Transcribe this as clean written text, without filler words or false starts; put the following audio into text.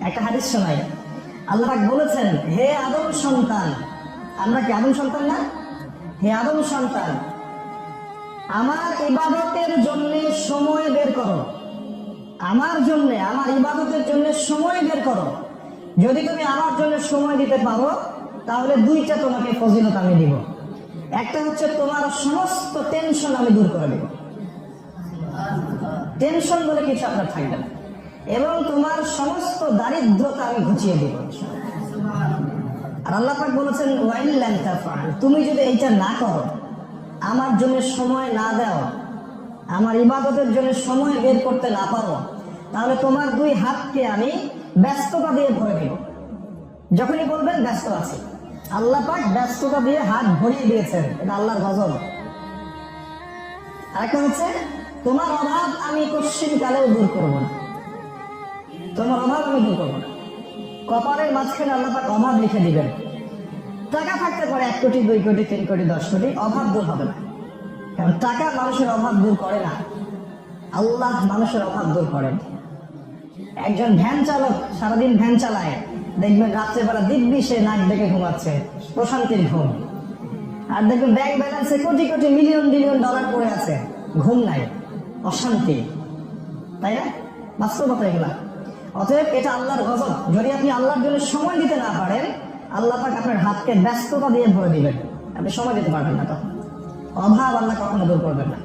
একটা হাদিস শোনাই। আল্লাহ পাক বলেছেন, হে আদম সন্তান, আমরা কি আদম সন্তান না? হে আদম সন্তান, আমার ইবাদতের জন্য সময় বের করো। আমার জন্য, আমার ইবাদতের জন্য সময় বের করো। যদি তুমি আমার জন্য সময় দিতে পারো তাহলে দুইটা তোমাকে ফজিলত আমি দিব। একটা হচ্ছে তোমার সমস্ত টেনশন আমি দূর করে দেব, টেনশন বলে কিছু আপনার থাকবে না, এবং তোমার সমস্ত দারিদ্রতা আমি ঘুচিয়ে দেব। আর আল্লাহ পাক বলেছেন, ওয়াইল্লান তাফআল, তুমি যদি এইটা না করো, আমার জন্য সময় না দাও, আমার ইবাদতের জন্য সময় বের করতে না পারো, তাহলে তোমার দুই হাতকে আমি ব্যস্ততা দিয়ে ভরে দেব। যখনই বলবেন ব্যস্ত আছি, আল্লাহ পাক ব্যস্ততা দিয়ে হাত ভরিয়ে দিয়েছেন, এটা আল্লাহর গজব। আরেকটা হচ্ছে, তোমার অভাব আমি কোশ্চিন কালেও দূর করবো না, তোমার অভাব আমি দূর করবো না। কপালের মাঝখানে আল্লাহ পাক অভাব লিখে দিবেন। টাকা থাকতে পারে 1 কোটি, 2 কোটি, 3 কোটি, 10 কোটি, অভাব দূর হবে না। কারণ টাকা মানুষের অভাব দূর করে না, আল্লাহ মানুষের অভাব দূর করেন। একজন ভ্যান চালক সারাদিন ভ্যান চালায়, দেখবেন রাত্রেবেলা দিব্যি সে নাক ডেকে ঘুমাচ্ছে, প্রশান্তির ঘুম। আর দেখবেন ব্যাংক ব্যালেন্সে crore crore, million billion dollar পড়ে আছে, ঘুম নাই, অশান্তি। তাই না? বাস্তবতা এগুলা। অতএব এটা আল্লাহর গজব। যদি আপনি আল্লাহর জন্য সময় দিতে না পারেন, আল্লাহ পাক আপনার হাতকে ব্যস্ততা দিয়ে ভরে দিবেন, আপনি সময় দিতে পারবেন না। তখন অভাব আল্লাহ কখনো দূর করবেন না।